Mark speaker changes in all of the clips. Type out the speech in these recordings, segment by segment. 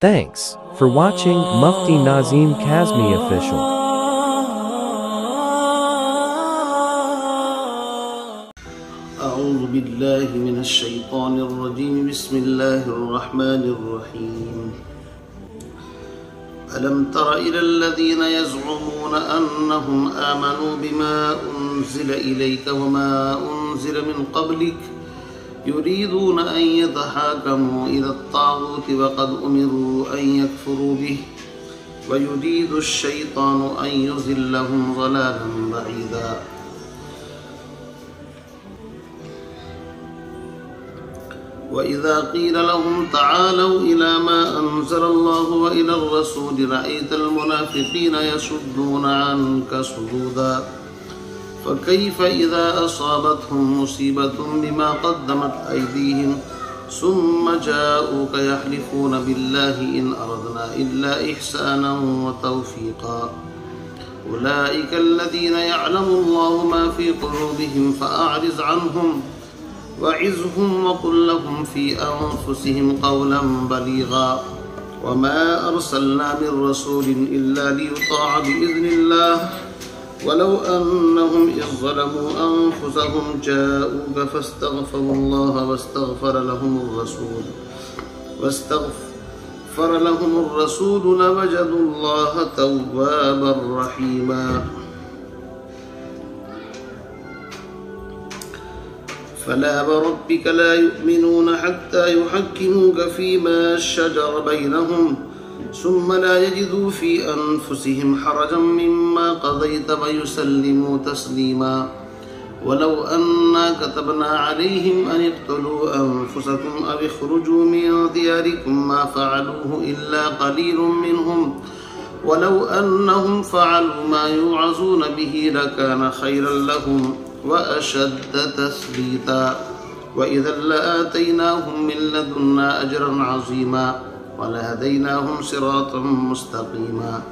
Speaker 1: Thanks for watching Mufti Nazim Kazmi Official.
Speaker 2: أعوذ بالله من الشيطان الرجيم بسم الله الرحمن الرحيم ألم تر إلى الذين يزعمون أنهم آمنوا بما أنزل إليك وما أنزل من قبلك يريدون أن يتحاكموا إلى الطاغوت وقد أمروا أن يكفروا به ويريد الشيطان أن يضلهم ضلالا بعيدا وإذا قيل لهم تعالوا إلى ما أنزل الله وإلى الرسول رأيت المنافقين يصدون عنك صدودا فكيف إذا أصابتهم مصيبة بما قدمت أيديهم ثم جاءوك يحلفون بالله إن أردنا إلا إحسانا وتوفيقا أولئك الذين يعلم الله ما في قلوبهم فأعرض عنهم وعظهم وقل لهم في أنفسهم قولا بليغا وما أرسلنا من رسول إلا ليطاع بإذن الله ولو أنهم إذ ظلموا أنفسهم جاءوك فاستغفروا الله واستغفر لهم الرسول لوجدوا الله توابا رحيما فلا وربك لا يؤمنون حتى يحكموك فيما شجر بينهم ثم لا يجدوا في أنفسهم حرجا مما قضيت ويسلموا تسليما ولو أنا كتبنا عليهم أن اقتلوا أنفسكم أو اخرجوا من دياركم ما فعلوه إلا قليل منهم ولو أنهم فعلوا ما يوعظون به لكان خيرا لهم وأشد تثبيتا وإذا لآتيناهم من لدنا أجرا عظيما ولهديناهم صراطا مستقيما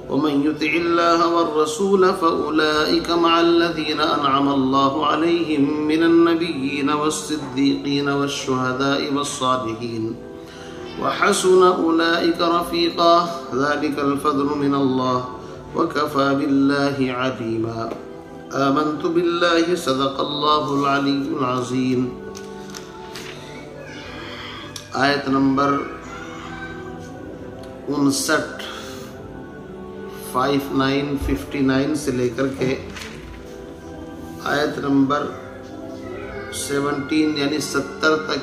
Speaker 2: ومن يطع الله والرسول فأولئك مع الذين أنعم الله عليهم من النبيين والصديقين والشهداء والصالحين وحسن أولئك رفيقا ذلك الفضل من الله وكفى بالله عليما آمنت بالله صدق الله العلي العظيم آیت نمبر 59 سے لے کر کے آیت نمبر 17 یعنی 70 تک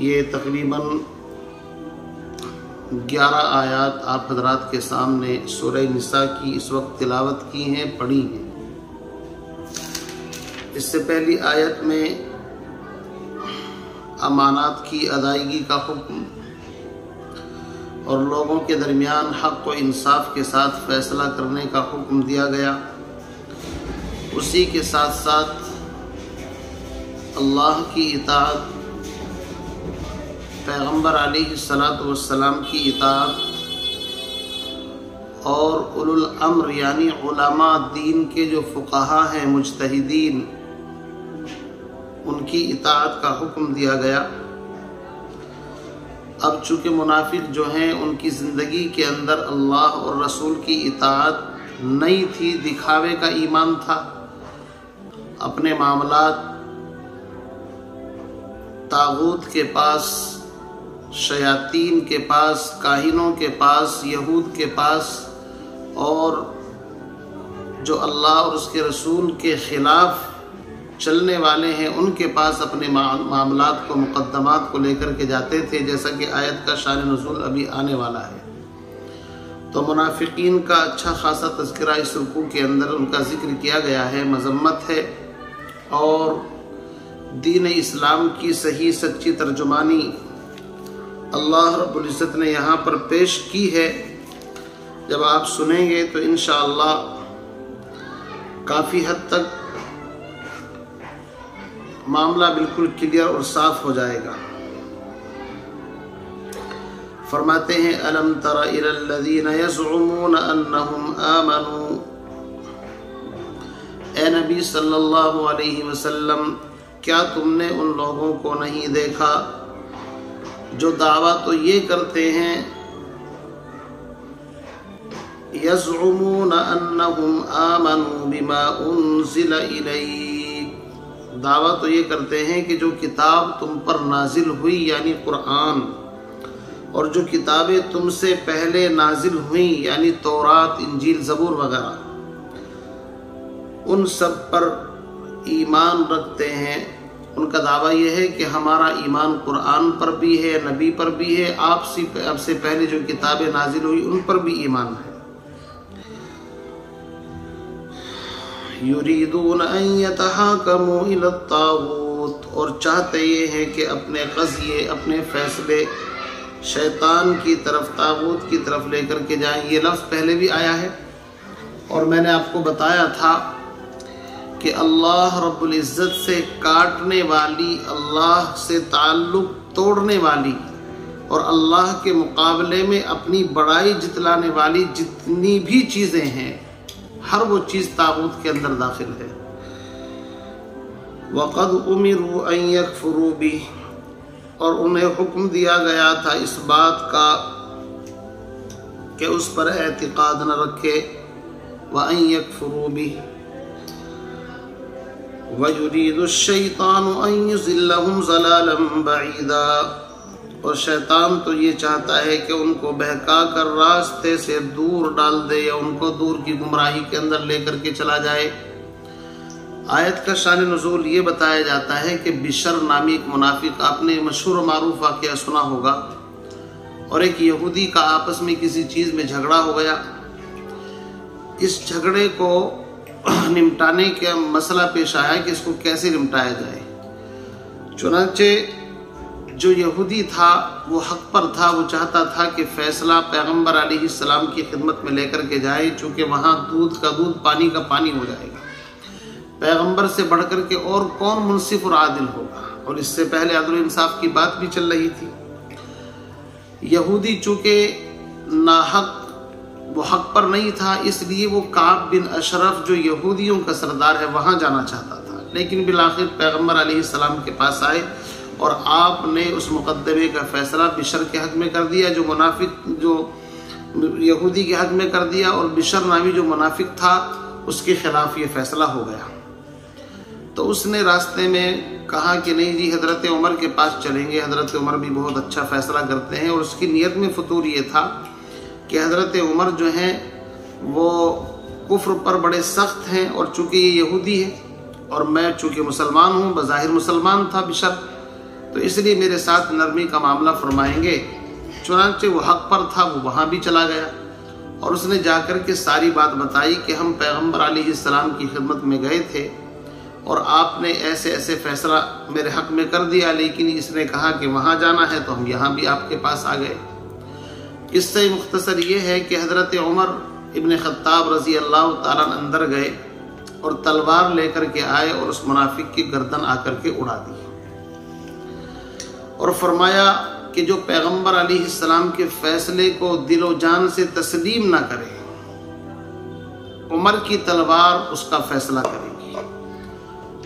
Speaker 2: یہ تقریباً 11 آیات آپ حضرات کے سامنے سورہ نساء کی اس وقت تلاوت کی ہیں پڑھی ہیں۔ اس سے پہلی آیت میں امانات کی ادائیگی کا حکم اور لوگوں کے درمیان حق و انصاف کے ساتھ فیصلہ کرنے کا حکم دیا گیا، اسی کے ساتھ ساتھ اللہ کی اطاعت، پیغمبر علیہ السلام کی اطاعت اور اولو الامر یعنی علماء دین کے جو فقہا ہیں مجتہدین ان کی اطاعت کا حکم دیا گیا۔ اب چونکہ منافق جو ہیں ان کی زندگی کے اندر اللہ اور رسول کی اطاعت نہیں تھی، دکھاوے کا ایمان تھا، اپنے معاملات طاغوت کے پاس، شیاطین کے پاس، کاہنوں کے پاس، یہود کے پاس اور جو اللہ اور اس کے رسول کے خلاف چلنے والے ہیں ان کے پاس اپنے معاملات کو، مقدمات کو لے کر کے جاتے تھے، جیسا کہ آیت کا شان نزول ابھی آنے والا ہے۔ تو منافقین کا اچھا خاصا تذکرہ اس رکوع کے اندر ان کا ذکر کیا گیا ہے، مذمت ہے اور دین اسلام کی صحیح سچی ترجمانی اللہ رب العزت نے یہاں پر پیش کی ہے۔ جب آپ سنیں گے تو انشاءاللہ کافی حد تک معاملہ بالکل کلیئر اور صاف ہو جائے گا۔ فرماتے ہیں أَلَمْ تَرَ إِلَى الَّذِينَ يَزْعُمُونَ أَنَّهُمْ آمَنُوا، اے نبی صلی اللہ علیہ وسلم کیا تم نے ان لوگوں کو نہیں دیکھا جو دعویٰ تو یہ کرتے ہیں یزعمون انہم آمنوا بما انزل الیک، دعویٰ تو یہ کرتے ہیں کہ جو کتاب تم پر نازل ہوئی یعنی قرآن، اور جو کتابیں تم سے پہلے نازل ہوئیں یعنی تورات، انجیل، زبور وغیرہ، ان سب پر ایمان رکھتے ہیں۔ ان کا دعویٰ یہ ہے کہ ہمارا ایمان قرآن پر بھی ہے، نبی پر بھی ہے، آپ سے پہلے جو کتابیں نازل ہوئی ان پر بھی ایمان ہے۔ یریدون ان یتحاکموا الی الطاغوت، اور چاہتے یہ ہیں کہ اپنے قضیے، اپنے فیصلے شیطان کی طرف، طاغوت کی طرف لے کر کے جائیں۔ یہ لفظ پہلے بھی آیا ہے، اور میں نے آپ کو بتایا تھا کہ اللہ رب العزت سے کاٹنے والی، اللہ سے تعلق توڑنے والی، اور اللہ کے مقابلے میں اپنی بڑائی جتلانے والی جتنی بھی چیزیں ہیں، ہر وہ چیز طاغوت کے اندر داخل ہے۔ وَقَدْ أُمِرُوا أَن يَكْفُرُوا بِهِ، اور انہیں حکم دیا گیا تھا اس بات کا کہ اس پر اعتقاد نہ رکھے، وَأَن يَكْفُرُوا بِهِ وَيُرِيدُ الشَّيْطَانُ أَن يُضِلَّهُمْ ضَلَالًا بَعِيدًا، اور شیطان تو یہ چاہتا ہے کہ ان کو بہکا کر راستے سے دور ڈال دے، یا ان کو دور کی گمراہی کے اندر لے کر کے چلا جائے۔ آیت کا شان نزول یہ بتایا جاتا ہے کہ بشر نامی ایک منافق، آپ نے مشہور و معروف واقعہ سنا ہوگا، اور ایک یہودی کا آپس میں کسی چیز میں جھگڑا ہو گیا۔ اس جھگڑے کو نمٹانے کا مسئلہ پیش آیا کہ اس کو کیسے نمٹایا جائے۔ چنانچہ جو یہودی تھا وہ حق پر تھا، وہ چاہتا تھا کہ فیصلہ پیغمبر علیہ السلام کی خدمت میں لے کر کے جائے، چونکہ وہاں دودھ کا دودھ، پانی کا پانی ہو جائے گا۔ پیغمبر سے بڑھ کر کے اور کون منصف اور عادل ہوگا، اور اس سے پہلے عدل و انصاف کی بات بھی چل رہی تھی۔ یہودی چونکہ ناحق، وہ حق پر نہیں تھا، اس لیے وہ کعب بن اشرف جو یہودیوں کا سردار ہے وہاں جانا چاہتا تھا، لیکن بالآخر پیغمبر علیہ السلام کے پاس آئے، اور آپ نے اس مقدمے کا فیصلہ بشر کے حق میں کر دیا، جو منافق، جو یہودی کے حق میں کر دیا، اور بشر نامی جو منافق تھا اس کے خلاف یہ فیصلہ ہو گیا۔ تو اس نے راستے میں کہا کہ نہیں جی، حضرت عمر کے پاس چلیں گے، حضرت عمر بھی بہت اچھا فیصلہ کرتے ہیں، اور اس کی نیت میں فطور یہ تھا کہ حضرت عمر جو ہیں وہ کفر پر بڑے سخت ہیں، اور چونکہ یہ یہودی ہے اور میں چونکہ مسلمان ہوں، بظاہر مسلمان تھا بشر، تو اس لیے میرے ساتھ نرمی کا معاملہ فرمائیں گے۔ چنانچہ وہ حق پر تھا، وہ وہاں بھی چلا گیا، اور اس نے جا کر کے ساری بات بتائی کہ ہم پیغمبر علیہ السلام کی خدمت میں گئے تھے، اور آپ نے ایسے ایسے فیصلہ میرے حق میں کر دیا، لیکن اس نے کہا کہ وہاں جانا ہے تو ہم یہاں بھی آپ کے پاس آ گئے۔ قصہ مختصر یہ ہے کہ حضرت عمر ابن خطاب رضی اللہ تعالیٰ اندر گئے اور تلوار لے کر کے آئے، اور اس منافق کی گردن آ کر کے اڑا دی، اور فرمایا کہ جو پیغمبر علیہ السلام کے فیصلے کو دل و جان سے تسلیم نہ کرے، عمر کی تلوار اس کا فیصلہ کرے گی۔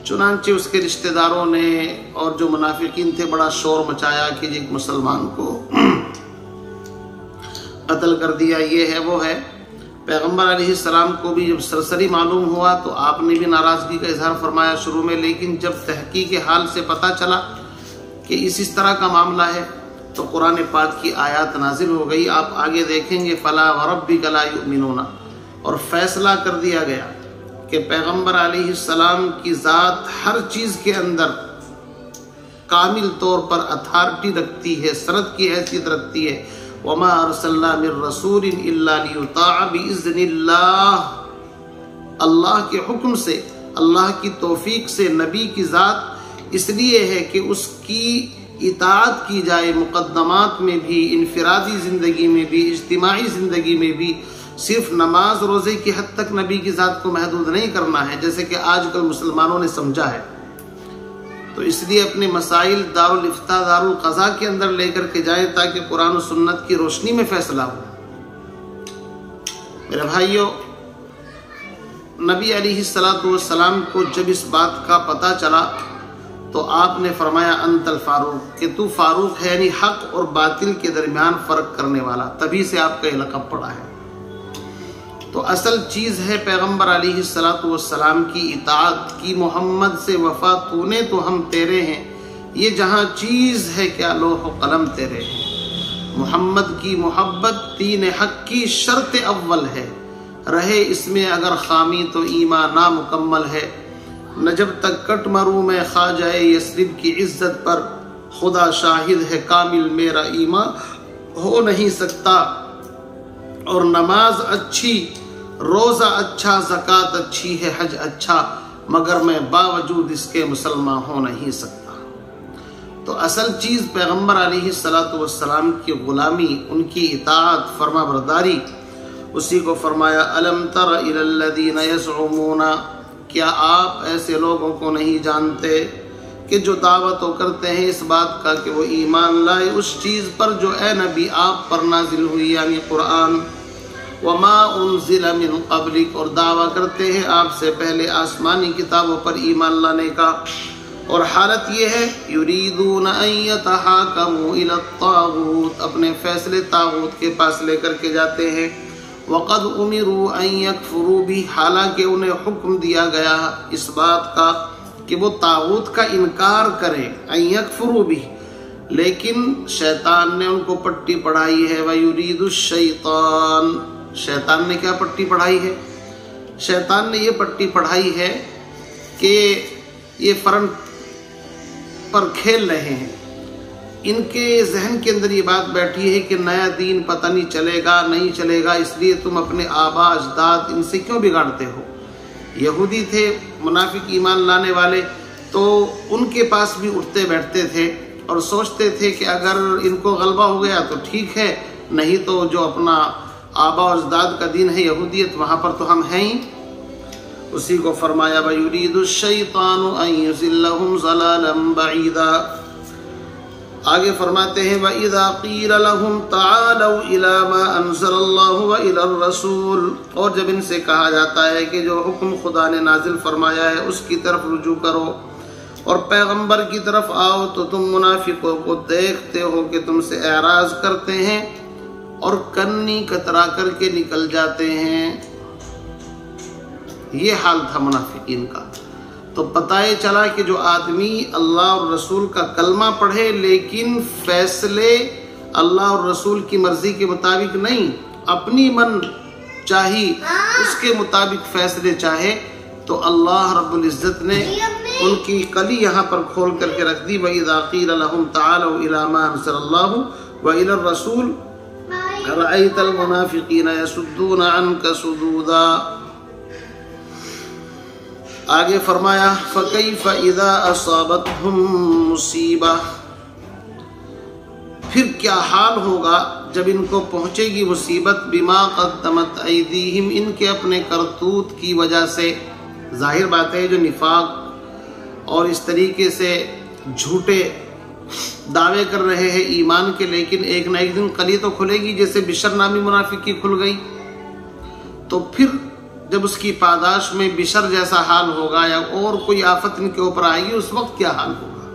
Speaker 2: چنانچہ اس کے رشتہ داروں نے اور جو منافقین تھے بڑا شور مچایا کہ ایک مسلمان کو قتل کر دیا، یہ ہے وہ ہے۔ پیغمبر علیہ السلام کو بھی جب سرسری معلوم ہوا تو آپ نے بھی ناراضگی کا اظہار فرمایا شروع میں، لیکن جب تحقیق حال سے پتہ چلا کہ اس طرح کا معاملہ ہے تو قرآن پاک کی آیات نازل ہو گئی۔ آپ آگے دیکھیں گے فَلَا وَرَبِّكَ لَا يُؤْمِنُونَ، اور فیصلہ کر دیا گیا کہ پیغمبر علیہ السلام کی ذات ہر چیز کے اندر کامل طور پر اتھارٹی رکھتی ہے، سند کی حیثیت رکھتی ہے۔ وَمَا أَرْسَلْنَا مِن رَّسُولٍ إِلَّا لِيُطَاعَ بِإِذْنِ اللَّهِ، اللہ کے حکم سے، اللہ کی توفیق سے نبی کی ذات اس لیے ہے کہ اس کی اطاعت کی جائے، مقدمات میں بھی، انفرادی زندگی میں بھی، اجتماعی زندگی میں بھی۔ صرف نماز روزے کی حد تک نبی کی ذات کو محدود نہیں کرنا ہے جیسے کہ آج کل مسلمانوں نے سمجھا ہے، تو اس لیے اپنے مسائل دارالافتاء، دارالقضاء کے اندر لے کر کے جائیں تاکہ قرآن و سنت کی روشنی میں فیصلہ ہو۔ میرے بھائیوں، نبی علیہ السلام کو جب اس بات کا پتہ چلا تو آپ نے فرمایا انت الفاروق، کہ تو فاروق ہے، یعنی حق اور باطل کے درمیان فرق کرنے والا، تبھی سے آپ کا یہ لقب پڑا ہے۔ تو اصل چیز ہے پیغمبر علیہ السلام کی اطاعت کی، محمد سے وفا تو نے تو ہم تیرے ہیں، یہ جہاں چیز ہے کیا لوح و قلم تیرے ہیں۔ محمد کی محبت دین حق کی شرط اول ہے، رہے اس میں اگر خامی تو ایمان نامکمل ہے۔ نہ جب تک کٹ مروں میں خواجہ یثرب کی عزت پر، خدا شاہد ہے کامل میرا ایمان ہو نہیں سکتا۔ اور نماز اچھی، روزہ اچھا، زکوٰۃ اچھی ہے، حج اچھا، مگر میں باوجود اس کے مسلمان ہو نہیں سکتا۔ تو اصل چیز پیغمبر علیہ السلام کی غلامی، ان کی اطاعت، فرما برداری، اسی کو فرمایا الم تر الی الذین یزعمون، کیا آپ ایسے لوگوں کو نہیں جانتے کہ جو دعویٰ تو کرتے ہیں اس بات کا کہ وہ ایمان لائے اس چیز پر جو اے نبی آپ پر نازل ہوئی، یعنی قرآن، وما انزل من قبلک، اور دعویٰ کرتے ہیں آپ سے پہلے آسمانی کتابوں پر ایمان لانے کا، اور حالت یہ ہے یریدون ان یتحاکموا الی الطاغوت، اپنے فیصلے طاغوت کے پاس لے کر کے جاتے ہیں، وقد امروا ان یکفروا بھی، حالانکہ انہیں حکم دیا گیا اس بات کا کہ وہ طاغوت کا انکار کریں، ان یکفروا بھی، لیکن شیطان نے ان کو پٹی پڑھائی ہے، ویرید الشیطان، شیطان نے کیا پٹی پڑھائی ہے؟ شیطان نے یہ پٹی پڑھائی ہے کہ یہ فرنٹ پر کھیل رہے ہیں، ان کے ذہن کے اندر یہ بات بیٹھی ہے کہ نیا دین پتہ نہیں چلے گا نہیں چلے گا، اس لیے تم اپنے آبا اجداد ان سے کیوں بگاڑتے ہو۔ یہودی تھے، منافق ایمان لانے والے، تو ان کے پاس بھی اٹھتے بیٹھتے تھے اور سوچتے تھے کہ اگر ان کو غلبہ ہو گیا تو ٹھیک ہے، نہیں تو جو اپنا آبا اجداد کا دین ہے یہودیت، وہاں پر تو ہم ہیں ہی۔ اسی کو فرمایا وَيُرِيدُ الشَّيْطَانُ أَن يُضِلَّهُمْ ضَلَالًا بَعِيدًا۔ آگے فرماتے ہیں وَإِذَا قِيلَ لَهُمْ تَعَالَوْا إِلَى مَا أَنزَلَ اللَّهُ وَإِلَى الرَّسُولِ، اور جب ان سے کہا جاتا ہے کہ جو حکم خدا نے نازل فرمایا ہے اس کی طرف رجوع کرو اور پیغمبر کی طرف آؤ، تو تم منافقوں کو دیکھتے ہو کہ تم سے اعراض کرتے ہیں اور کنی کترا کر کے نکل جاتے ہیں۔ یہ حال تھا منافقین کا۔ تو پتہ یہ چلا کہ جو آدمی اللہ اور رسول کا کلمہ پڑھے لیکن فیصلے اللہ اور رسول کی مرضی کے مطابق نہیں، اپنی من چاہی اس کے مطابق فیصلے چاہے، تو اللہ رب العزت نے ان کی کلی یہاں پر کھول کر کے رکھ دی وَإِذَا قِيلَ لَهُمْ تَعَالَوْا إِلَى مَا أَنزَلَ اللَّهُ وَإِلَى الرَّسُولِ رَأَيْتَ الْمُنَافِقِينَ يَصُدُّونَ عَنْكَ صُدُودًا۔ آگے فرمایا فَكَيْفَ إِذَا أَصَابَتْهُمْ مُصِيبَةٌ، پھر کیا حال ہوگا جب ان کو پہنچے گی مصیبت، بِمَا قَدَّمَتْ أَيْدِيهِمْ، ان کے اپنے کرتوت کی وجہ سے۔ ظاہر بات ہے جو نفاق اور اس طریقے سے جھوٹے دعوے کر رہے ہیں ایمان کے، لیکن ایک نہ ایک دن کلی تو کھلے گی، جیسے بشر نامی منافق کی کھل گئی، تو پھر جب اس کی پاداش میں بشر جیسا حال ہوگا یا اور کوئی آفت ان کے اوپر آئے گی، اس وقت کیا حال ہوگا۔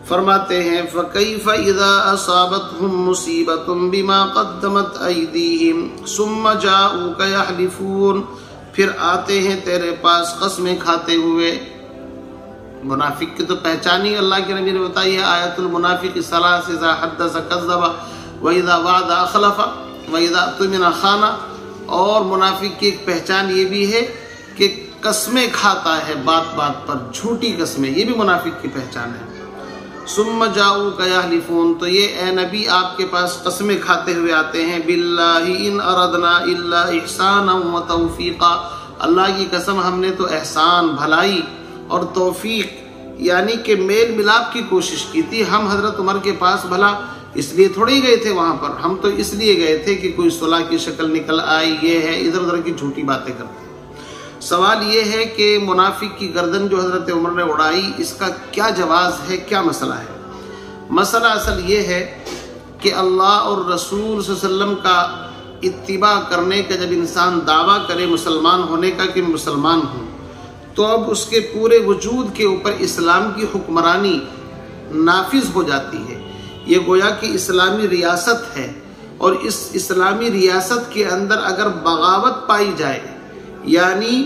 Speaker 2: فرماتے ہیں فَكَيْفَ إِذَا أَصَابَتْهُمْ مُصِيبَةٌ بِمَا قَدَّمَتْ أَيْدِيهِمْ ثُمَّ جَاءُوكَ يَحْلِفُونَ، پھر آتے ہیں تیرے پاس قسمیں کھاتے ہوئے۔ منافق کی تو پہچان ہی اللہ کے نبی نے بتائی ہے، آیت المنافق ثلاث اذا حدث كذب واذا وعد اخلف واذا اؤتمن خان، اور منافق کی ایک پہچان یہ بھی ہے کہ قسمیں کھاتا ہے بات بات پر، جھوٹی قسمیں، یہ بھی منافق کی پہچان ہے۔ ثم جاؤک یحلفون، تو یہ اے نبی آپ کے پاس قسمیں کھاتے ہوئے آتے ہیں، باللہ ان اردنا الا احسانا وتوفیقا، اللہ کی قسم ہم نے تو احسان، بھلائی اور توفیق یعنی کہ میل ملاپ کی کوشش کی تھی۔ ہم حضرت عمر کے پاس بھلا اس لیے تھوڑی گئے تھے وہاں پر، ہم تو اس لیے گئے تھے کہ کوئی صلح کی شکل نکل آئی، یہ ہے، ادھر ادھر کی جھوٹی باتیں کرتے۔ سوال یہ ہے کہ منافق کی گردن جو حضرت عمر نے اڑائی، اس کا کیا جواز ہے، کیا مسئلہ ہے؟ مسئلہ اصل یہ ہے کہ اللہ اور رسول صلی اللہ علیہ وسلم کا اتباع کرنے کا جب انسان دعویٰ کرے مسلمان ہونے کا کہ مسلمان ہوں، تو اب اس کے پورے وجود کے اوپر اسلام کی حکمرانی نافذ ہو جاتی ہے۔ یہ گویا کہ اسلامی ریاست ہے، اور اس اسلامی ریاست کے اندر اگر بغاوت پائی جائے، یعنی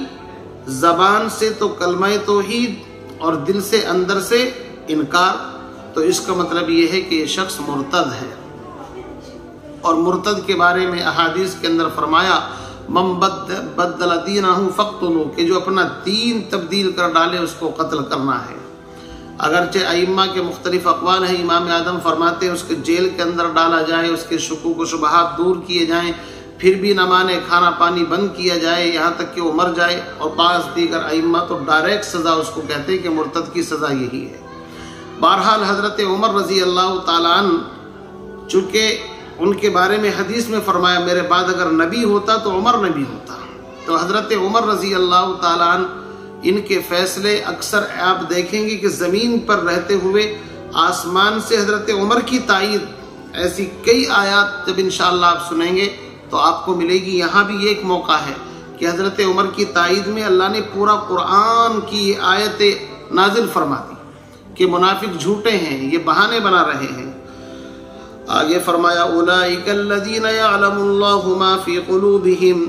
Speaker 2: زبان سے تو کلمہ توحید اور دل سے اندر سے انکار، تو اس کا مطلب یہ ہے کہ یہ شخص مرتد ہے۔ اور مرتد کے بارے میں احادیث کے اندر فرمایا من بدل دینہ فاقتلوہ، کہ جو اپنا دین تبدیل کر ڈالے اس کو قتل کرنا ہے۔ اگرچہ ائمہ کے مختلف اقوال ہیں، امام اعظم فرماتے ہیں اس کے جیل کے اندر ڈالا جائے، اس کے شکوک و شبہات دور کیے جائیں، پھر بھی نہ مانے کھانا پانی بند کیا جائے یہاں تک کہ وہ مر جائے، اور بعض دیگر ائمہ تو ڈائریکٹ سزا اس کو کہتے ہیں کہ مرتد کی سزا یہی ہے۔ بہرحال حضرت عمر رضی اللہ تعالیٰ عنہ، چونکہ ان کے بارے میں حدیث میں فرمایا میرے بعد اگر نبی ہوتا تو عمر نبی ہوتا، تو حضرت عمر رضی اللہ تعالیٰ عنہ ان کے فیصلے اکثر آپ دیکھیں گے کہ زمین پر رہتے ہوئے آسمان سے حضرت عمر کی تائید، ایسی کئی آیات جب انشاءاللہ آپ سنیں گے تو آپ کو ملے گی۔ یہاں بھی یہ ایک موقع ہے کہ حضرت عمر کی تائید میں اللہ نے پورا قرآن کی آیت نازل فرما دی کہ منافق جھوٹے ہیں، یہ بہانے بنا رہے ہیں۔ آگے فرمایا اولئک الذین یعلم اللہ ما فی قلوبہم،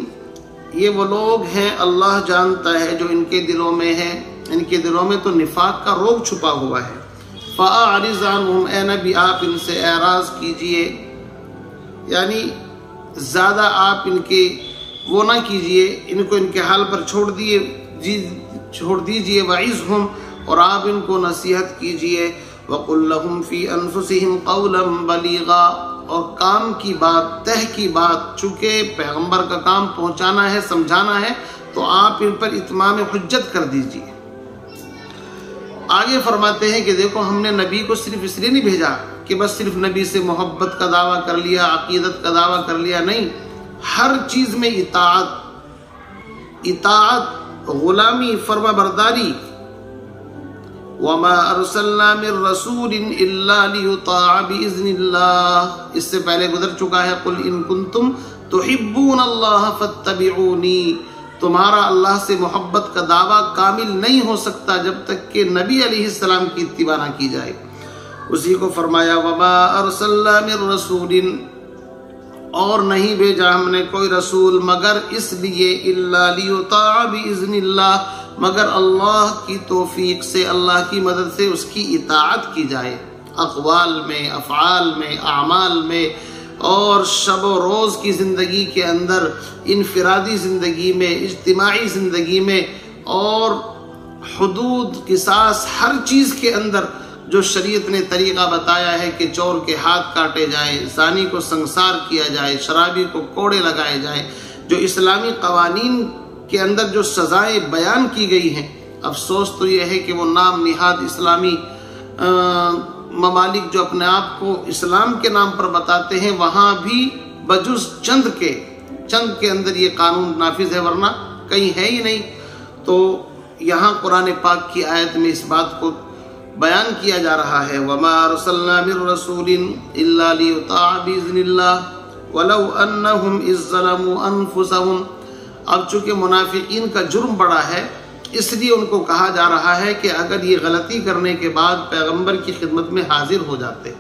Speaker 2: یہ وہ لوگ ہیں اللہ جانتا ہے جو ان کے دلوں میں ہے، ان کے دلوں میں تو نفاق کا روگ چھپا ہوا ہے۔ فَأَعْرِضْ عَنْهُمْ، اے نبی آپ ان سے اعراض کیجئے، یعنی زیادہ آپ ان کے وہ نہ کیجئے، ان کو ان کے حال پر چھوڑ دیجئے۔ وَعِظْهُمْ، اور آپ ان کو نصیحت کیجئے۔ وَقُلْ لَهُمْ فِي أَنفُسِهِمْ قَوْلًا بَلِيغًا، اور کام کی بات، تہ کی بات، چونکہ پیغمبر کا کام پہنچانا ہے، سمجھانا ہے، تو آپ ان پر اتمام حجت کر دیجئے۔ آگے فرماتے ہیں کہ دیکھو ہم نے نبی کو صرف اس لیے نہیں بھیجا کہ بس صرف نبی سے محبت کا دعویٰ کر لیا، عقیدت کا دعویٰ کر لیا، نہیں، ہر چیز میں اطاعت، غلامی، فرما برداری۔ وَمَا أَرْسَلْنَا مِن رَّسُولٍ إِلَّا لِيُطَاعَ بِإِذْنِ اللَّهِ، اس سے پہلے گزر چکا ہے قُلْ إِن كُنتُمْ تُحِبُّونَ اللَّهَ فَاتَّبِعُونِي، تمہارا اللہ سے محبت کا دعویٰ کامل نہیں ہو سکتا جب تک کہ نبی علیہ السلام کی اتباع نہ کی جائے۔ اسی کو فرمایا وَمَا أَرْسَلْنَا مِن رَّسُولٍ، اور نہیں بھیجا ہم نے کوئی رسول مگر اس لیے إِلَّا لِيُطَاعَ بِإِذْنِ اللَّهِ، مگر اللہ کی توفیق سے، اللہ کی مدد سے اس کی اطاعت کی جائے، اقوال میں، افعال میں، اعمال میں، اور شب و روز کی زندگی کے اندر، انفرادی زندگی میں، اجتماعی زندگی میں، اور حدود، قصاص، ہر چیز کے اندر جو شریعت نے طریقہ بتایا ہے کہ چور کے ہاتھ کاٹے جائیں، زانی کو سنگسار کیا جائے، شرابی کو کوڑے لگائے جائیں، جو اسلامی قوانین کے اندر جو سزائیں بیان کی گئی ہیں، افسوس تو یہ ہے کہ وہ نام نہاد اسلامی ممالک جو اپنے آپ کو اسلام کے نام پر بتاتے ہیں، وہاں بھی بجز چند کے اندر یہ قانون نافذ ہے، ورنہ کہیں ہے ہی نہیں۔ تو یہاں قرآن پاک کی آیت میں اس بات کو بیان کیا جا رہا ہے وَمَا أَرْسَلْنَا مِن رَّسُولٍ إِلَّا لِيُطَاعَ بِإِذْنِ اللَّهِ وَلَوْ أَنَّهُمْ إِذ ظَّلَمُوا أَنفُسَهُمْ۔ اب چونکہ منافقین کا جرم بڑا ہے، اس لیے ان کو کہا جا رہا ہے کہ اگر یہ غلطی کرنے کے بعد پیغمبر کی خدمت میں حاضر ہو جاتے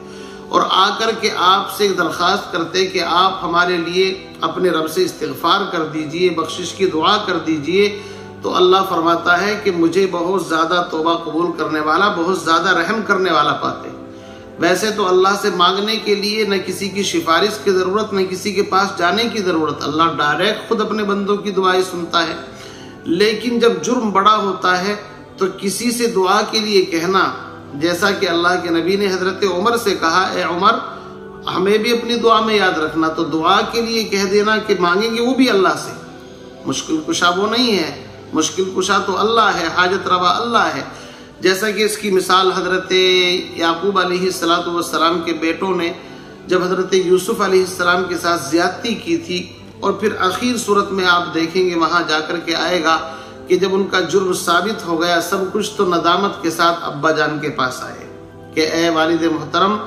Speaker 2: اور آ کر کے آپ سے درخواست کرتے کہ آپ ہمارے لیے اپنے رب سے استغفار کر دیجئے، بخشش کی دعا کر دیجئے، تو اللہ فرماتا ہے کہ مجھے بہت زیادہ توبہ قبول کرنے والا، بہت زیادہ رحم کرنے والا پاتے۔ ویسے تو اللہ سے مانگنے کے لیے نہ کسی کی سفارش کی ضرورت، نہ کسی کے پاس جانے کی ضرورت، اللہ ڈائریکٹ خود اپنے بندوں کی دعائیں سنتا ہے۔ لیکن جب جرم بڑا ہوتا ہے تو کسی سے دعا کے لیے کہنا، جیسا کہ اللہ کے نبی نے حضرت عمر سے کہا اے عمر ہمیں بھی اپنی دعا میں یاد رکھنا، تو دعا کے لیے کہہ دینا کہ مانگیں گے وہ بھی اللہ سے۔ مشکل کشا وہ نہیں ہے، مشکل کشا تو اللہ ہے، حاجت روا اللہ ہے۔ جیسا کہ اس کی مثال حضرت یعقوب علیہ السلام کے بیٹوں نے جب حضرت یوسف علیہ السلام کے ساتھ زیادتی کی تھی، اور پھر آخر صورت میں آپ دیکھیں گے وہاں جا کر کے آئے گا کہ جب ان کا جرم ثابت ہو گیا سب کچھ، تو ندامت کے ساتھ ابا جان کے پاس آئے کہ اے والد محترم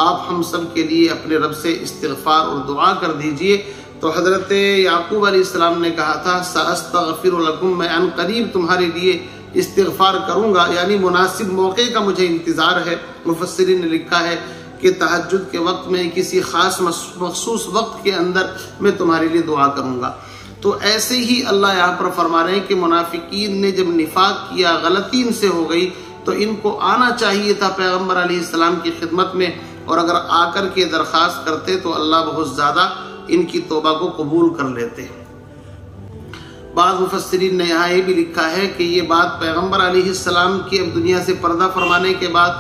Speaker 2: آپ ہم سب کے لیے اپنے رب سے استغفار اور دعا کر دیجئے۔ تو حضرت یعقوب علیہ السلام نے کہا تھا سأستغفر لکم، میں ان قریب تمہارے لیے استغفار کروں گا، یعنی مناسب موقع کا مجھے انتظار ہے۔ مفسرین نے لکھا ہے کہ تہجد کے وقت میں کسی خاص مخصوص وقت کے اندر میں تمہارے لیے دعا کروں گا۔ تو ایسے ہی اللہ یہاں پر فرما رہے ہیں کہ منافقین نے جب نفاق کیا، غلطی ان سے ہو گئی، تو ان کو آنا چاہیے تھا پیغمبر علیہ السلام کی خدمت میں، اور اگر آ کر کے درخواست کرتے تو اللہ بہت زیادہ ان کی توبہ کو قبول کر لیتے۔ بعض مفسرین نے یہاں یہ بھی لکھا ہے کہ یہ بات پیغمبر علیہ السلام کی اب دنیا سے پردہ فرمانے کے بعد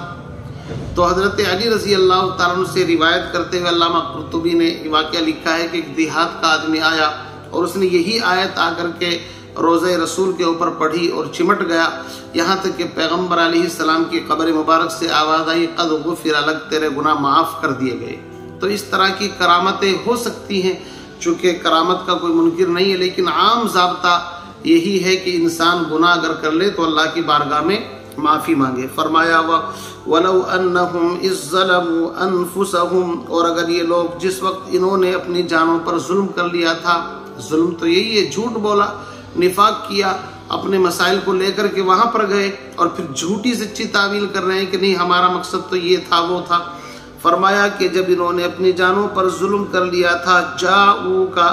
Speaker 2: تو حضرت علی رضی اللہ تعالیٰ عنہ سے روایت کرتے ہوئے علامہ قرطبی نے واقعہ لکھا ہے کہ ایک دیہات کا آدمی آیا اور اس نے یہی آیت آ کر کے روضہ رسول کے اوپر پڑھی اور چمٹ گیا، یہاں تک کہ پیغمبر علیہ السلام کی قبر مبارک سے آواز آئی، قد غفر لک، تیرے گناہ معاف کر دیے گئے۔ تو اس طرح کی کرامتیں ہو سکتی ہیں، چونکہ کرامت کا کوئی منکر نہیں ہے، لیکن عام ضابطہ یہی ہے کہ انسان گناہ اگر کر لے تو اللہ کی بارگاہ میں معافی مانگے۔ فرمایا وَلَوْ أَنَّهُمْ إِذْ ظَلَمُوا أَنفُسَهُمْ، اور اگر یہ لوگ جس وقت انہوں نے اپنی جانوں پر ظلم کر لیا تھا، ظلم تو یہی ہے، جھوٹ بولا، نفاق کیا، اپنے مسائل کو لے کر کے وہاں پر گئے اور پھر جھوٹی سچی تعویل کر رہے ہیں کہ نہیں ہمارا مقصد تو یہ تھا وہ تھا۔ فرمایا کہ جب انہوں نے اپنی جانوں پر ظلم کر لیا تھا، جاؤکا،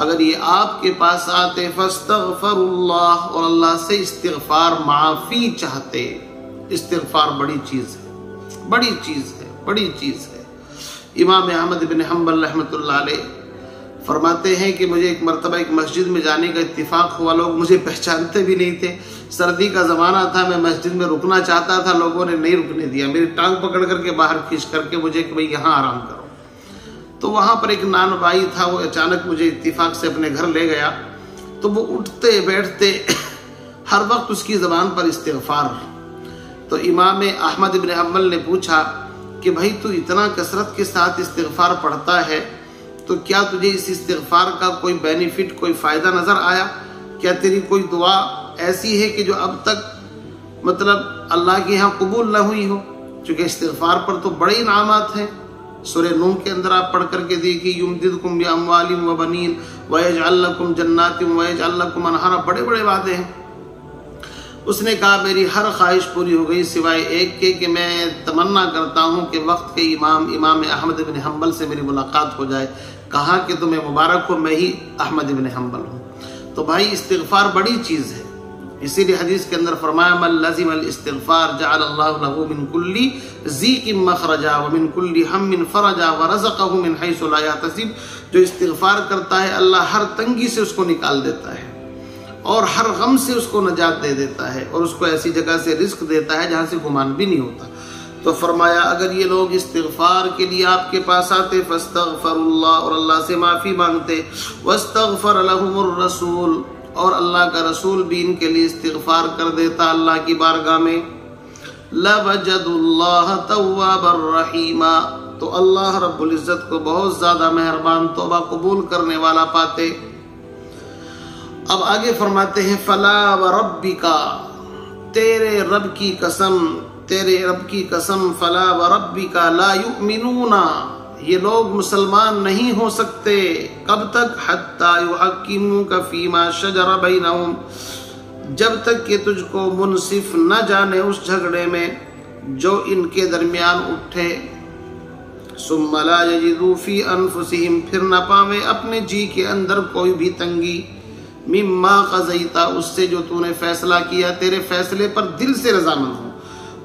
Speaker 2: اگر یہ آپ کے پاس آتے، فاستغفر اللہ، اور اللہ سے استغفار معافی چاہتے۔ استغفار بڑی چیز ہے، بڑی چیز ہے، بڑی چیز ہے۔ امام احمد بن حنبل رحمۃ اللہ علیہ فرماتے ہیں کہ مجھے ایک مرتبہ ایک مسجد میں جانے کا اتفاق ہوا، لوگ مجھے پہچانتے بھی نہیں تھے، سردی کا زمانہ تھا، میں مسجد میں رکنا چاہتا تھا، لوگوں نے نہیں رکنے دیا، میری ٹانگ پکڑ کر کے باہر کھینچ کر کے مجھے کہ بھئی یہاں آرام کرو۔ تو وہاں پر ایک نان بھائی تھا، وہ اچانک مجھے اتفاق سے اپنے گھر لے گیا، تو وہ اٹھتے بیٹھتے ہر وقت اس کی زبان پر استغفار۔ تو امام احمد بن حنبل نے پوچھا کہ بھائی تو اتنا کثرت کے ساتھ استغفار پڑھتا ہے، تو کیا تجھے اس استغفار کا کوئی بینیفٹ، کوئی فائدہ نظر آیا؟ کیا تیری کوئی دعا ایسی ہے کہ جو اب تک مطلب اللہ کے یہاں قبول نہ ہوئی ہو؟ چونکہ استغفار پر تو بڑے انعامات ہیں۔ سورہ نوح کے اندر آپ پڑھ کر کے دیکھیے، یمددکم باموال وبنین ویجعل لکم جنات ویجعل لکم انہارا، بڑے بڑے وعدے ہیں۔ اس نے کہا میری ہر خواہش پوری ہو گئی سوائے ایک کے کہ میں تمنا کرتا ہوں کہ وقت کے امام احمد بن حنبل سے میری ملاقات ہو جائے۔ کہا کہ تمہیں مبارک ہو، میں ہی احمد بن حنبل ہوں۔ تو بھائی استغفار بڑی چیز ہے، اسی لیے حدیث کے اندر فرمایا من لزم الاستغفار جعل اللہ له من كل ضیق مخرجا ومن كل هم فرجا ورزقه من حيث لا يحتسب، جو استغفار کرتا ہے اللہ ہر تنگی سے اس کو نکال دیتا ہے اور ہر غم سے اس کو نجات دے دیتا ہے، اور اس کو ایسی جگہ سے رزق دیتا ہے جہاں سے گمان بھی نہیں ہوتا۔ تو فرمایا اگر یہ لوگ استغفار کے لیے آپ کے پاس آتے، فاستغفر اللہ، اور اللہ سے معافی مانگتے، واستغفر لهم الرسول، اور اللہ کا رسول بھی ان کے لیے استغفار کر دیتا اللہ کی بارگاہ میں، لَوَجَدُوا اللَّهَ تَوَّابًا رَحِيمًا، تو اللہ رب العزت کو بہت زیادہ مہربان، توبہ قبول کرنے والا پاتے۔ اب آگے فرماتے ہیں فَلَا وَرَبِّكَ، تیرے رب کی قسم، تیرے رب کی قسم، فَلَا وَرَبِّكَ لَا يُؤْمِنُونَ، یہ لوگ مسلمان نہیں ہو سکتے، کب تک؟ حَتَّى يُحَكِّمُوكَ فِي مَا شَجَرَ بَيْنَهُمْ، جب تک کہ تجھ کو منصف نہ جانے اس جھگڑے میں جو ان کے درمیان اٹھے، ثُمَّ لَا يَجِدُوا فِي أَنفُسِهِمْ، پھر نہ پاوے اپنے جی کے اندر کوئی بھی تنگی، مِمَّا قَضَيْتَ، اس سے جو تو نے فیصلہ کیا، تیرے فیصلے پر دل سے رضامند ہو،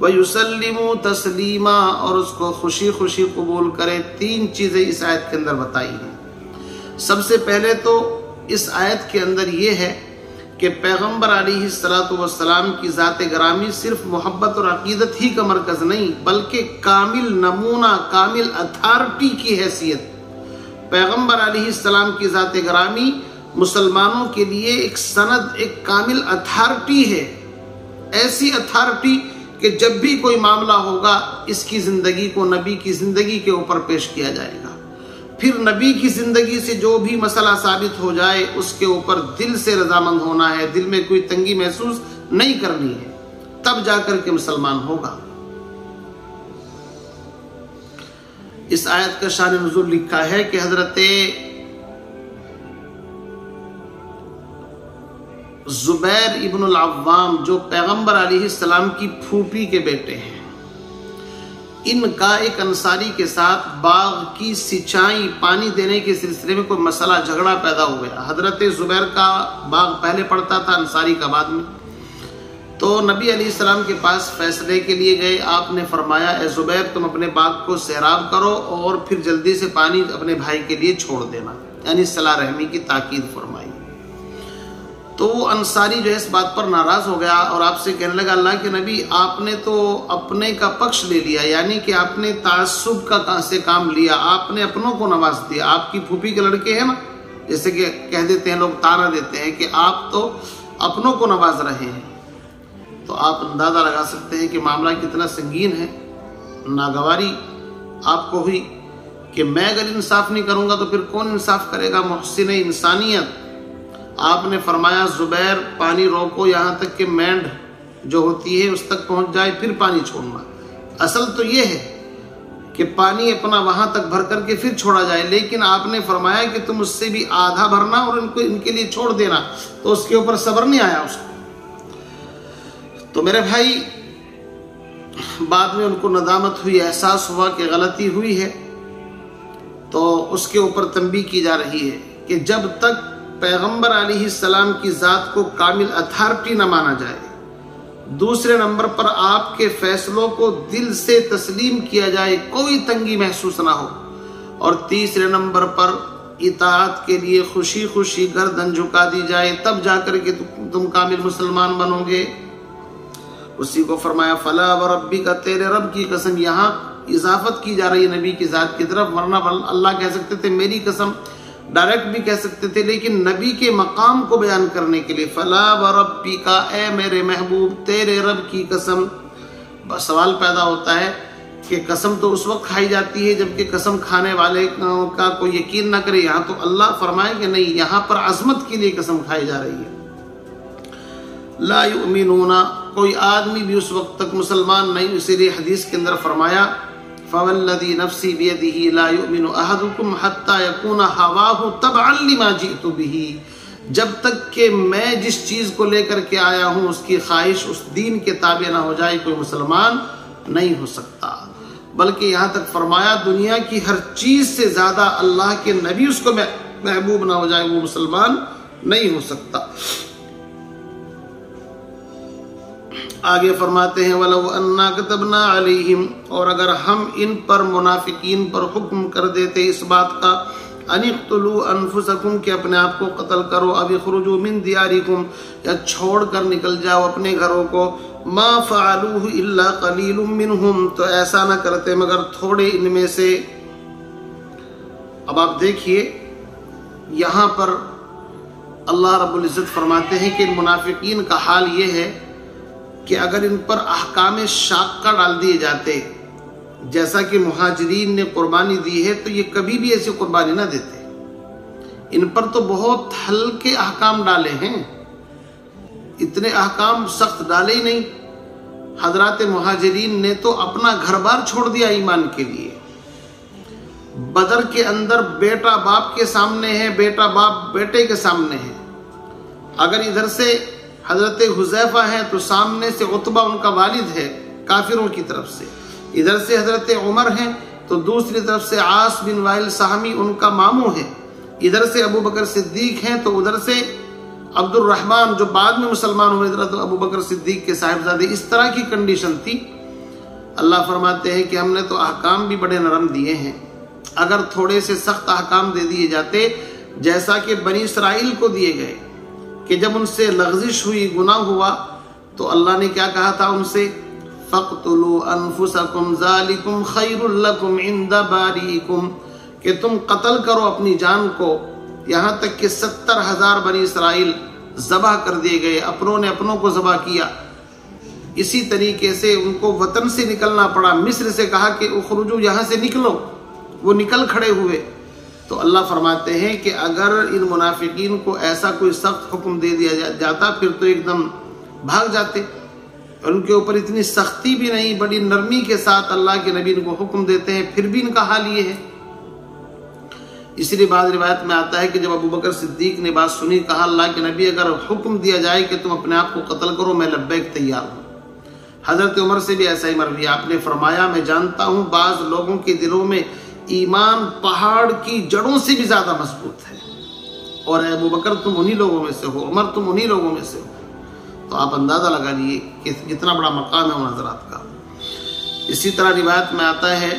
Speaker 2: وَيُسَلِّمُوا تَسْلِيمًا، اور اس کو خوشی خوشی قبول کرے۔ تین چیزیں اس آیت کے اندر بتائی ہیں۔ سب سے پہلے تو اس آیت کے اندر یہ ہے کہ پیغمبر علیہ السلام کی ذات گرامی صرف محبت اور عقیدت ہی کا مرکز نہیں، بلکہ کامل نمونہ، کامل اتھارٹی کی حیثیت۔ پیغمبر علیہ السلام کی ذات گرامی مسلمانوں کے لیے ایک سند، ایک کامل اتھارٹی ہے، ایسی اتھارٹی کہ جب بھی کوئی معاملہ ہوگا اس کی زندگی کو نبی کی زندگی کے اوپر پیش کیا جائے گا، پھر نبی کی زندگی سے جو بھی مسئلہ ثابت ہو جائے اس کے اوپر دل سے رضامند ہونا ہے، دل میں کوئی تنگی محسوس نہیں کرنی ہے، تب جا کر کے مسلمان ہوگا۔ اس آیت کا شان نزول لکھا ہے کہ حضرت زبیر ابن العوام جو پیغمبر علیہ السلام کی پھوپھی کے بیٹے ہیں، ان کا ایک انصاری کے ساتھ باغ کی سچائی پانی دینے کے سلسلے میں کوئی مسئلہ جھگڑا پیدا ہو گیا۔ حضرت زبیر کا باغ پہلے پڑتا تھا، انصاری کا بعد میں۔ تو نبی علیہ السلام کے پاس فیصلے کے لیے گئے۔ آپ نے فرمایا اے زبیر تم اپنے باغ کو سیراب کرو اور پھر جلدی سے پانی اپنے بھائی کے لیے چھوڑ دینا، یعنی صلہ رحمی کی تاکید فرمائی۔ تو وہ انصاری جو ہے اس بات پر ناراض ہو گیا اور آپ سے کہنے لگا اللہ کے نبی آپ نے تو اپنے کا پکش لے لیا، یعنی کہ آپ نے تعصب کا سے کام لیا، آپ نے اپنوں کو نواز دیا۔ آپ کی پھوپھی کے لڑکے ہیں نا، جیسے کہ کہہ دیتے ہیں لوگ، تانا دیتے ہیں کہ آپ تو اپنوں کو نواز رہے ہیں۔ تو آپ اندازہ لگا سکتے ہیں کہ معاملہ کتنا سنگین ہے۔ ناگواری آپ کو ہوئی کہ میں اگر انصاف نہیں کروں گا تو پھر کون انصاف کرے گا؟ محسن انسانیت آپ نے فرمایا زبیر پانی روکو یہاں تک کہ مینڈ جو ہوتی ہے اس تک پہنچ جائے، پھر پانی چھوڑنا۔ اصل تو یہ ہے کہ پانی اپنا وہاں تک بھر کر کے پھر چھوڑا جائے، لیکن آپ نے فرمایا کہ تم اس سے بھی آدھا بھرنا اور ان کے لیے چھوڑ دینا، تو اس کے اوپر صبر نہیں آیا اس کو۔ تو میرے بھائی بعد میں ان کو ندامت ہوئی، احساس ہوا کہ غلطی ہوئی ہے، تو اس کے اوپر تنبیہ کی جا رہی ہے کہ جب تک پیغمبر علیہ السلام کی ذات کو کامل اتھارٹی نہ مانا جائے، دوسرے نمبر پر آپ کے فیصلوں کو دل سے تسلیم کیا جائے، کوئی تنگی محسوس نہ ہو، اور تیسرے نمبر پر اطاعت کے لیے خوشی خوشی گردن جھکا دی جائے، تب جا کر کے تم کامل مسلمان بنو گے۔ اسی کو فرمایا فلا وربی کا، تیرے رب کی قسم، یہاں اضافت کی جا رہی ہے نبی کی ذات کی طرف، ورنہ اللہ کہہ سکتے تھے میری قسم، ڈائریکٹ بھی کہہ سکتے تھے، لیکن نبی کے مقام کو بیان کرنے کے لیے فلا وربی کا، اے میرے محبوب تیرے رب کی قسم۔ سوال پیدا ہوتا ہے کہ قسم تو اس وقت کھائی جاتی ہے جبکہ قسم کھانے والے کا کوئی یقین نہ کرے، یہاں تو اللہ فرمائے کہ نہیں، یہاں پر عظمت کے لیے قسم کھائی جا رہی ہے۔ لا یؤمنون، کوئی آدمی بھی اس وقت تک مسلمان نہیں، اسی لیے حدیث کے اندر فرمایا فوالذی نفسی بیدہ لا یؤمن احدکم حتی یکون ہواہ تبعا لما جئت بہ، جب تک کہ میں جس چیز کو لے کر کے آیا ہوں اس کی خواہش اس دین کے تابع نہ ہو جائے، کوئی مسلمان نہیں ہو سکتا۔ بلکہ یہاں تک فرمایا دنیا کی ہر چیز سے زیادہ اللہ کے نبی اس کو محبوب نہ ہو جائے، وہ مسلمان نہیں ہو سکتا۔ آگے فرماتے ہیں وَلَوْ أَنَّا كَتَبْنَا عَلَيْهِمْ، اور اگر ہم ان پر منافقین پر حکم کر دیتے اس بات کا أَنِ اقْتُلُوا أَنفُسَكُمْ کہ اپنے آپ کو قتل کرو، أَوِ اخْرُجُوا مِنْ دِيَارِكُمْ یا چھوڑ کر نکل جاؤ اپنے گھروں کو، مَا فَعَلُوهُ إِلَّا قَلِيلٌ مِّنْهُمْ تو ایسا نہ کرتے مگر تھوڑے ان میں سے۔ اب آپ دیکھیے یہاں پر اللہ رب العزت فرماتے ہیں کہ منافقین کا حال یہ ہے کہ اگر ان پر احکام شاقہ ڈال دیے جاتے، جیسا کہ مہاجرین نے قربانی دی ہے، تو یہ کبھی بھی ایسی قربانی نہ دیتے۔ ان پر تو بہت ہلکے احکام ڈالے ہیں، اتنے احکام سخت ڈالے ہی نہیں۔ حضرات مہاجرین نے تو اپنا گھر بار چھوڑ دیا ایمان کے لیے۔ بدر کے اندر بیٹا باپ کے سامنے ہے، بیٹا باپ بیٹے کے سامنے ہے۔ اگر ادھر سے حضرت حذیفہ ہیں تو سامنے سے عتبہ ان کا والد ہے کافروں کی طرف سے، ادھر سے حضرت عمر ہیں تو دوسری طرف سے عاص بن وائل سہمی ان کا ماموں ہے، ادھر سے ابو بکر صدیق ہیں تو ادھر سے عبد الرحمن جو بعد میں مسلمان ہوئے حضرت ابو بکر صدیق کے صاحبزادے، اس طرح کی کنڈیشن تھی۔ اللہ فرماتے ہیں کہ ہم نے تو احکام بھی بڑے نرم دیے ہیں، اگر تھوڑے سے سخت احکام دے دیے جاتے جیسا کہ بنی اسرائیل کو دیے گئے کہ جب ان سے لغزش ہوئی، گناہ ہوا، تو اللہ نے کیا کہا تھا ان سے فَاقْتُلُوا أَنفُسَكُمْ ذَلِكُمْ خَيْرٌ لَكُمْ عِنْدَ بَارِئِكُمْ کہ تم قتل کرو اپنی جان کو، یہاں تک کہ 70,000 بنی اسرائیل ذبح کر دیے گئے، اپنوں نے اپنوں کو ذبح کیا۔ اسی طریقے سے ان کو وطن سے نکلنا پڑا، مصر سے کہا کہ اخرجو یہاں سے نکلو، وہ نکل کھڑے ہوئے۔ تو اللہ فرماتے ہیں کہ اگر ان منافقین کو ایسا کوئی سخت حکم دے دیا جاتا پھر تو ایک دم بھاگ جاتے، اور ان کے اوپر اتنی سختی بھی نہیں، بڑی نرمی کے ساتھ اللہ کے نبی ان کو حکم دیتے ہیں، پھر بھی ان کا حال یہ ہے۔ اسی لیے بعض روایت میں آتا ہے کہ جب ابو بکر صدیق نے بات سنی، کہا اللہ کے نبی اگر حکم دیا جائے کہ تم اپنے آپ کو قتل کرو، میں لبیک تیار ہوں۔ حضرت عمر سے بھی ایسا ہی مروی، آپ نے فرمایا میں جانتا ہوں بعض لوگوں کے دلوں میں ایمان پہاڑ کی جڑوں سے بھی زیادہ مضبوط ہے، اور اے ابو بکر تم انہی لوگوں میں سے ہو، عمر تم انہی لوگوں میں سے ہو۔ تو آپ اندازہ لگا لیجیے کہ کتنا بڑا مقام ہے ان حضرات کا۔ اسی طرح روایت میں آتا ہے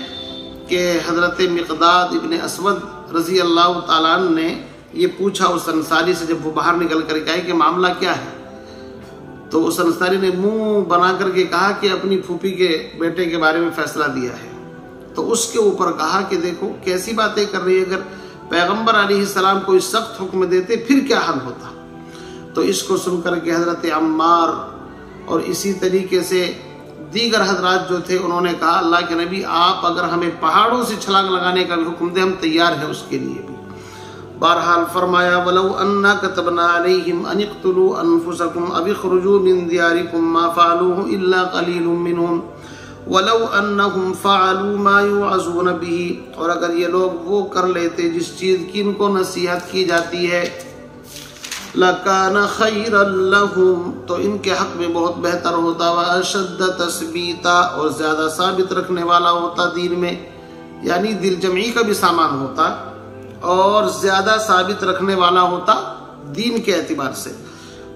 Speaker 2: کہ حضرت مقداد ابن اسود رضی اللہ تعالیٰ عنہ نے یہ پوچھا اس انصاری سے، جب وہ باہر نکل کر کہا کہ معاملہ کیا ہے، تو اس انصاری نے منہ بنا کر کے کہا کہ اپنی پھوپھی کے بیٹے کے بارے میں فیصلہ دیا ہے۔ تو اس کے اوپر کہا کہ دیکھو کیسی باتیں کر رہی ہے، اگر پیغمبر علیہ السلام کوئی سخت حکم دیتے پھر کیا حل ہوتا۔ تو اس کو سن کر کے حضرت عمار اور اسی طریقے سے دیگر حضرات جو تھے انہوں نے کہا اللہ کے نبی آپ اگر ہمیں پہاڑوں سے چھلانگ لگانے کا بھی حکم دیں ہم تیار ہیں اس کے لیے بھی۔ بہرحال فرمایا وَلَوْ أَنَّا كَتَبْنَا عَلَيْهِمْ أَنِ اقْتُلُوا أَنفُسَكُمْ أَوِ اخْرُجُوا مِنْ دِيَارِكُمْ مَا فَعَلُوهُ إِلَّا قَلِيلٌ مِّنْهُمْ وَلَوْ أَنَّهُمْ فَعَلُوا مَا يُوعَظُونَ بِهِ، اور اگر یہ لوگ وہ کر لیتے جس چیز کی ان کو نصیحت کی جاتی ہے، لَكَانَ خَيْرًا لَهُمْ، تو ان کے حق میں بہت بہتر ہوتا، وَأَشَدَّ تَثْبِيتًا، اور زیادہ ثابت رکھنے والا ہوتا دین میں، یعنی دل جمعی کا بھی سامان ہوتا اور زیادہ ثابت رکھنے والا ہوتا دین کے اعتبار سے۔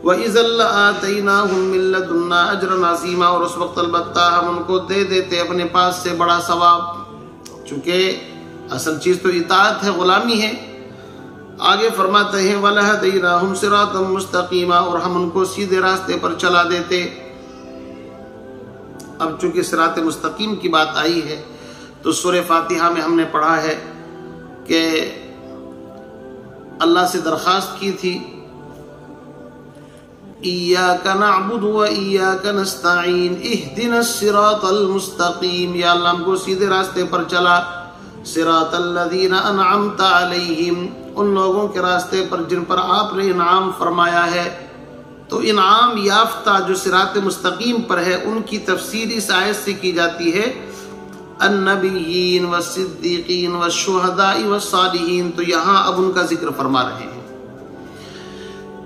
Speaker 2: وَإِذًا لَآتَيْنَاهُم مِّن لَّدُنَّا أَجْرًا عَظِيمًا، اور اس وقت البتہ ہم ان کو دے دیتے اپنے پاس سے بڑا ثواب، چونکہ اصل چیز تو اطاعت ہے، غلامی ہے۔ آگے فرماتے ہیں وَلَهَدَيْنَاهُمْ صِرَاطًا مُسْتَقِيمًا، اور ہم ان کو سیدھے راستے پر چلا دیتے۔ اب چونکہ صراط مستقیم کی بات آئی ہے تو سورہ فاتحہ میں ہم نے پڑھا ہے کہ اللہ سے درخواست کی تھی إِيَّاكَ نَعْبُدُ وَإِيَّاكَ نَسْتَعِينُ اهْدِنَا الصِّرَاطَ الْمُسْتَقِيمَ، یا اللہ ہم کو سیدھے راستے پر چلا، صراط الذین انعمت علیہم، ان لوگوں کے راستے پر جن پر آپ نے انعام فرمایا ہے۔ تو انعام یافتہ جو صراط مستقیم پر ہے ان کی تفسیر اس آیت سے کی جاتی ہے النبیین والصدیقین والشہداء والصالحین۔ تو یہاں اب ان کا ذکر فرما رہے ہیں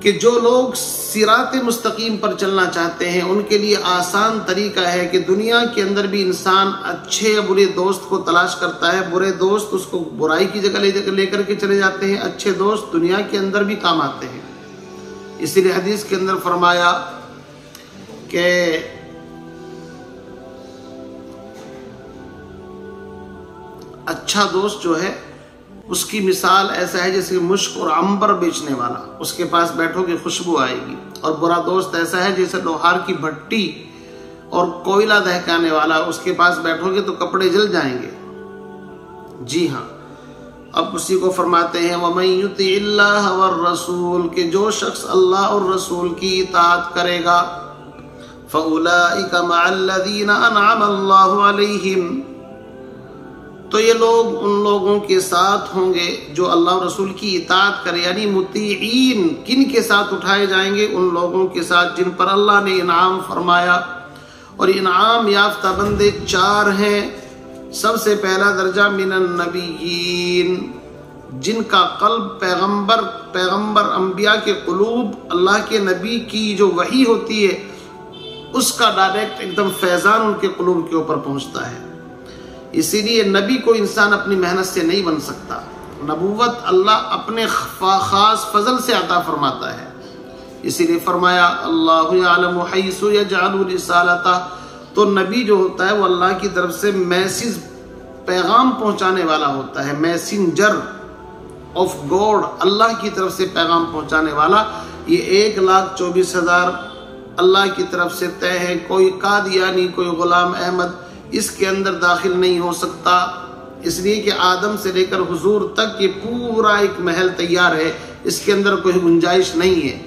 Speaker 2: کہ جو لوگ صراط مستقیم پر چلنا چاہتے ہیں ان کے لیے آسان طریقہ ہے کہ دنیا کے اندر بھی انسان اچھے یا برے دوست کو تلاش کرتا ہے، برے دوست اس کو برائی کی جگہ لے کر کے چلے جاتے ہیں، اچھے دوست دنیا کے اندر بھی کام آتے ہیں۔ اسی لیے حدیث کے اندر فرمایا کہ اچھا دوست جو ہے اس کی مثال ایسا ہے جیسے مشک اور عنبر بیچنے والا، اس کے پاس بیٹھو گے خوشبو آئے گی، اور برا دوست ایسا ہے جیسے لوہار کی بھٹی اور کوئلہ دہکانے والا، اس کے پاس بیٹھو گے تو کپڑے جل جائیں گے۔ جی ہاں، اب اسی کو فرماتے ہیں وَمَن يُطِعِ اللَّهَ وَالرَّسُولَ، کہ جو شخص اللہ اور رسول کی اطاعت کرے گا، فَأُولَئِكَ مَعَ الَّذِينَ أَنْعَمَ اللَّهُ عَلَيْهِمْ، تو یہ لوگ ان لوگوں کے ساتھ ہوں گے جو اللہ اور رسول کی اطاعت کرے، یعنی مطیعین کن کے ساتھ اٹھائے جائیں گے؟ ان لوگوں کے ساتھ جن پر اللہ نے انعام فرمایا۔ اور انعام یافتہ بندے چار ہیں۔ سب سے پہلا درجہ من النبیین، جن کا قلب پیغمبر انبیاء کے قلوب اللہ کے نبی کی جو وحی ہوتی ہے اس کا ڈائریکٹ ایک دم فیضان ان کے قلوب کے اوپر پہنچتا ہے۔ اسی لیے نبی کو انسان اپنی محنت سے نہیں بن سکتا، نبوت اللہ اپنے خاص فضل سے عطا فرماتا ہے۔ اسی لیے فرمایا اللہ یعلم حیث یجعل رسالتہ، تو نبی جو ہوتا ہے وہ اللہ کی طرف سے میسج پیغام پہنچانے والا ہوتا ہے، میسنجر آف گاڈ، اللہ کی طرف سے پیغام پہنچانے والا۔ یہ 1,24,000 اللہ کی طرف سے طے ہے، کوئی قادیانی کوئی غلام احمد اس کے اندر داخل نہیں ہو سکتا، اس لیے کہ آدم سے لے کر حضور تک یہ پورا ایک محل تیار ہے، اس کے اندر کوئی گنجائش نہیں ہے۔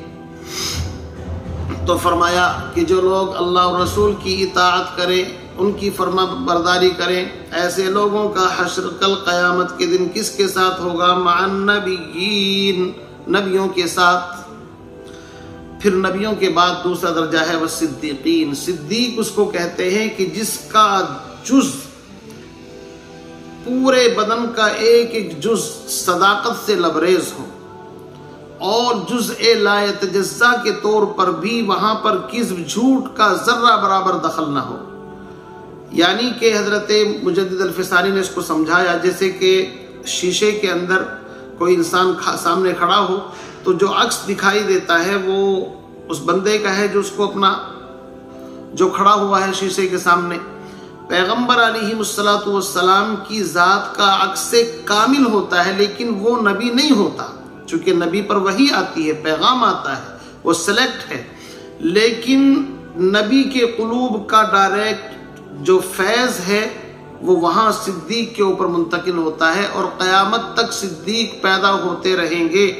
Speaker 2: تو فرمایا کہ جو لوگ اللہ اور رسول کی اطاعت کریں، ان کی فرما برداری کریں، ایسے لوگوں کا حشر کل قیامت کے دن کس کے ساتھ ہوگا؟ مع النبیین، نبیوں کے ساتھ۔ پھر نبیوں کے بعد دوسرا درجہ ہے وہ صدیقین۔ صدیق اس کو کہتے ہیں کہ جس کا جز پورے بدن کا ایک ایک جز صداقت سے لبریز ہو، اور جزء لا یتجزا کے طور پر بھی وہاں پر کذب جھوٹ کا ذرہ برابر دخل نہ ہو۔ یعنی کہ حضرت مجدد الفسانی نے اس کو سمجھایا جیسے کہ شیشے کے اندر کوئی انسان سامنے کھڑا ہو تو جو عکس دکھائی دیتا ہے وہ اس بندے کا ہے جو اس کو اپنا جو کھڑا ہوا ہے شیشے کے سامنے۔ پیغمبر علیہ الصلوۃ والسلام کی ذات کا عکس کامل ہوتا ہے، لیکن وہ نبی نہیں ہوتا، چونکہ نبی پر وحی آتی ہے، پیغام آتا ہے، وہ سلیکٹ ہے، لیکن نبی کے قلوب کا ڈائریکٹ جو فیض ہے وہ وہاں صدیق کے اوپر منتقل ہوتا ہے، اور قیامت تک صدیق پیدا ہوتے رہیں گے،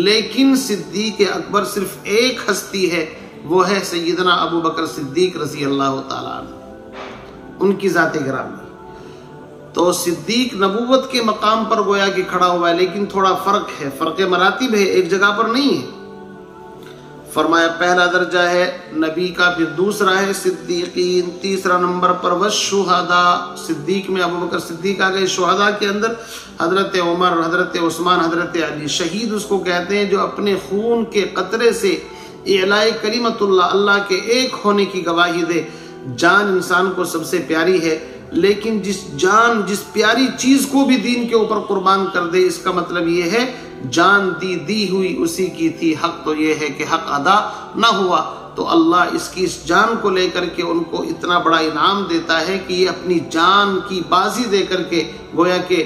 Speaker 2: لیکن صدیق اکبر صرف ایک ہستی ہے، وہ ہے سیدنا ابو بکر صدیق رضی اللہ تعالیٰ عنہ، ان کی ذات گرامی۔ تو صدیق نبوت کے مقام پر گویا کہ کھڑا ہوا ہے، لیکن تھوڑا فرق ہے، فرق مراتب ہے، ایک جگہ پر نہیں ہے۔ فرمایا پہلا درجہ ہے نبی کا، پھر دوسرا ہے صدیقین، تیسرا نمبر پر والشہداء، صدیق میں ابو بکر صدیق آ گئے، شہداء کے اندر حضرت عمر، حضرت عثمان، حضرت علی۔ شہید اس کو کہتے ہیں جو اپنے خون کے قطرے سے اعلاء کلمت اللہ، اللہ کے ایک ہونے کی گواہی دے۔ جان انسان کو سب سے پیاری ہے، لیکن جس پیاری چیز کو بھی دین کے اوپر قربان کر دے، اس کا مطلب یہ ہے جان دی ہوئی اسی کی تھی، حق تو یہ ہے کہ حق ادا نہ ہوا، تو اللہ اس جان کو لے کر کے ان کو اتنا بڑا انعام دیتا ہے کہ یہ اپنی جان کی بازی دے کر کے گویا کہ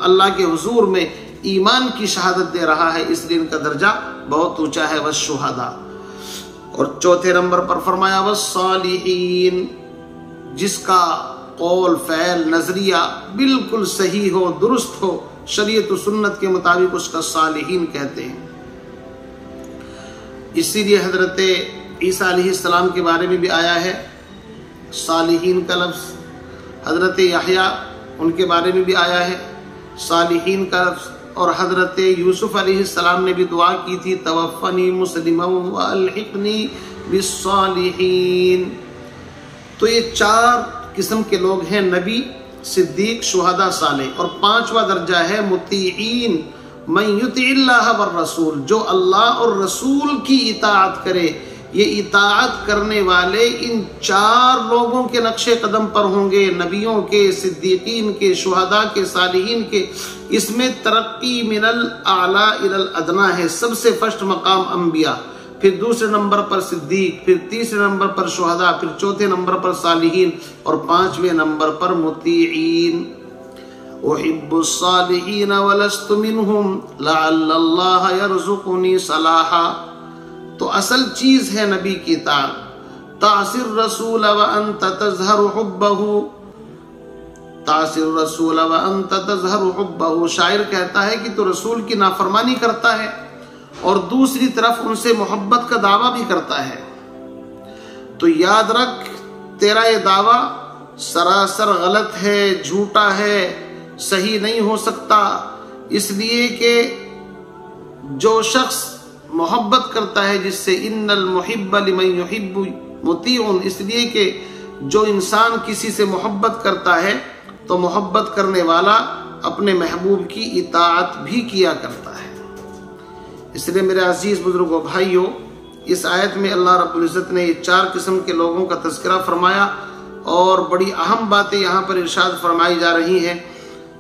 Speaker 2: اللہ کے حضور میں ایمان کی شہادت دے رہا ہے، اس لیے ان کا درجہ بہت اونچا ہے، والشہداء۔ اور چوتھے نمبر پر فرمایا والصالحین، جس کا قول فعل نظریہ بالکل صحیح ہو، درست ہو، شریعت و سنت کے مطابق، اس کا صالحین کہتے ہیں۔ اسی لیے حضرت عیسیٰ علیہ السلام کے بارے میں بھی آیا ہے صالحین کا لفظ، حضرت یحییٰ ان کے بارے میں بھی آیا ہے صالحین کا لفظ، اور حضرت یوسف علیہ السلام نے بھی دعا کی تھی توفنی مسلما والحقنی بالصالحین۔ تو یہ چار قسم کے لوگ ہیں، نبی، صدیق، شہداء، صالح۔ اور پانچواں درجہ ہے مطیعین، من یطع اللہ والرسول، جو اللہ اور رسول کی اطاعت کرے۔ یہ اطاعت کرنے والے ان چار لوگوں کے نقش قدم پر ہوں گے، نبیوں کے، صدیقین کے، شہداء کے، صالحین کے۔ اس میں ترقی من الاعلی الی الادنی ہے، سب سے فرسٹ مقام انبیاء، پھر دوسرے نمبر پر صدیق، پھر تیسرے نمبر پر شہداء، پھر چوتھے نمبر پر صالحین، اور پانچویں نمبر پر مطیعین۔ احب الصالحین ولست منہم لعل اللہ یرزقنی صلاحا۔ تو اصل چیز ہے نبی کی اطاعت۔ تعصی الرسول وانت تظہر حبہ، تعصی الرسول وانت تظہر حبہ، شاعر کہتا ہے کہ تو رسول کی نافرمانی کرتا ہے اور دوسری طرف ان سے محبت کا دعویٰ بھی کرتا ہے، تو یاد رکھ تیرا یہ دعویٰ سراسر غلط ہے، جھوٹا ہے، صحیح نہیں ہو سکتا، اس لیے کہ جو شخص محبت کرتا ہے جس سے ان المحب لمن یحب مطیع، اس لیے کہ جو انسان کسی سے محبت کرتا ہے تو محبت کرنے والا اپنے محبوب کی اطاعت بھی کیا کرتا ہے۔ اس لیے میرے عزیز بزرگوں بھائیوں، اس آیت میں اللہ رب العزت نے یہ چار قسم کے لوگوں کا تذکرہ فرمایا، اور بڑی اہم باتیں یہاں پر ارشاد فرمائی جا رہی ہیں۔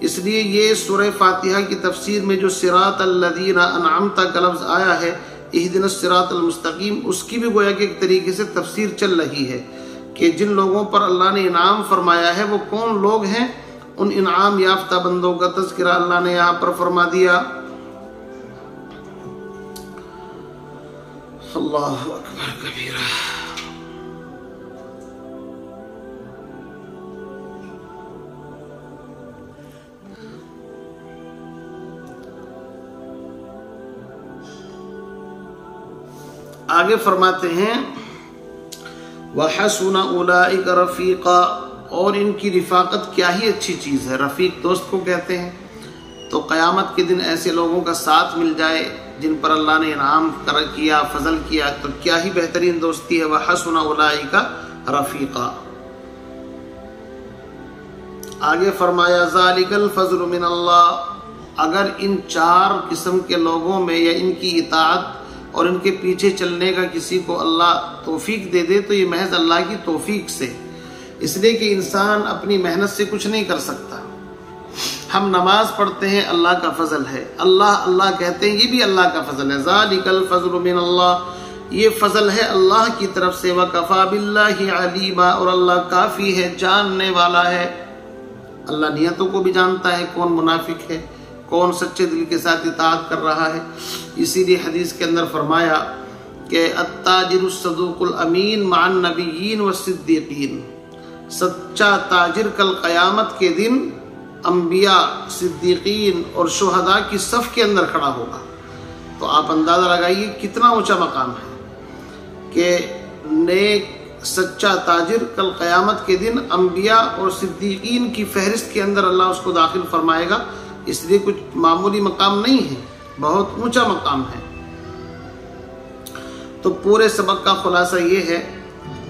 Speaker 2: اس لیے یہ سورہ فاتحہ کی تفسیر میں جو صراط الذین انعمت کا لفظ آیا ہے، اہدنا الصراط المستقیم، اس کی بھی گویا کہ ایک طریقے سے تفسیر چل رہی ہے کہ جن لوگوں پر اللہ نے انعام فرمایا ہے وہ کون لوگ ہیں۔ ان انعام یافتہ بندوں کا تذکرہ اللہ نے یہاں پر فرما دیا۔ اللہ اکبر کبیرہ۔ آگے فرماتے ہیں وَحَسُنَ أُولَئِكَ رَفِيقًا، اور ان کی رفاقت کیا ہی اچھی چیز ہے، رفیق دوست کو کہتے ہیں۔ تو قیامت کے دن ایسے لوگوں کا ساتھ مل جائے جن پر اللہ نے انعام کیا، فضل کیا، تو کیا ہی بہترین دوستی ہے۔ وَحَسُنَ أُولَئِكَ رَفِيقًا۔ آگے فرمایا ذالک الفضل من اللہ، اگر ان 4 قسم کے لوگوں میں یا ان کی اطاعت اور ان کے پیچھے چلنے کا کسی کو اللہ توفیق دے دے تو یہ محض اللہ کی توفیق سے، اس لیے کہ انسان اپنی محنت سے کچھ نہیں کر سکتا۔ ہم نماز پڑھتے ہیں اللہ کا فضل ہے، اللہ اللہ کہتے ہیں یہ بھی اللہ کا فضل ہے، ذالک الفضل من اللہ، یہ فضل ہے اللہ کی طرف سے، وَكَفَى بِاللَّهِ عَلِيمًا، اور اللہ کافی ہے، جاننے والا ہے۔ اللہ نیتوں کو بھی جانتا ہے، کون منافق ہے، کون سچے دل کے ساتھ اطاعت کر رہا ہے۔ اسی لیے حدیث کے اندر فرمایا کہ التاجر الصدوق الامین مع النبیین والصدیقین، سچا تاجر کل قیامت کے دن انبیاء، صدیقین اور شہداء کی صف کے اندر کھڑا ہوگا۔ تو آپ اندازہ لگائیے کتنا اونچا مقام ہے کہ نیک سچا تاجر کل قیامت کے دن انبیاء اور صدیقین کی فہرست کے اندر اللہ اس کو داخل فرمائے گا۔ اس لیے کچھ معمولی مقام نہیں ہے، بہت اونچا مقام ہے۔ تو پورے سبق کا خلاصہ یہ ہے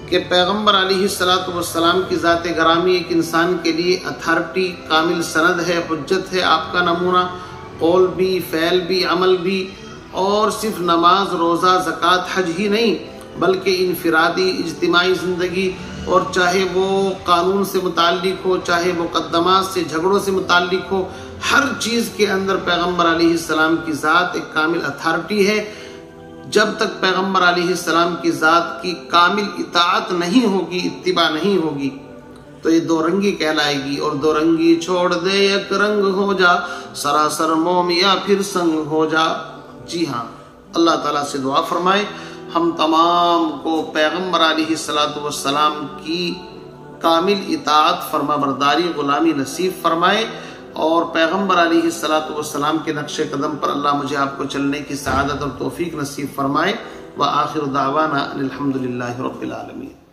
Speaker 2: کہ پیغمبر علیہ السلام کی ذات گرامی ایک انسان کے لیے اتھارٹی، کامل سند ہے، حجت ہے، آپ کا نمونہ، قول بھی، فعل بھی، عمل بھی، اور صرف نماز، روزہ، زکوٰۃ، حج ہی نہیں بلکہ انفرادی، اجتماعی زندگی، اور چاہے وہ قانون سے متعلق ہو، چاہے مقدمات سے، جھگڑوں سے متعلق ہو، ہر چیز کے اندر پیغمبر علیہ السلام کی ذات ایک کامل اتھارٹی ہے۔ جب تک پیغمبر علیہ السلام کی ذات کی کامل اطاعت نہیں ہوگی، اتباع نہیں ہوگی، تو یہ دو رنگی کہلائے گی، اور دو رنگی چھوڑ دے یک رنگ ہو جا، سراسر موم یا پھر سنگ ہو جا۔ جی ہاں، اللہ تعالیٰ سے دعا فرمائے ہم تمام کو پیغمبر علیہ السلام کی کامل اطاعت، فرما برداری، غلامی نصیب فرمائے، اور پیغمبر علیہ السلام کے نقش قدم پر اللہ مجھے آپ کو چلنے کی سعادت اور توفیق نصیب فرمائے۔ وآخر دعوانا الحمدللہ رب العالمین۔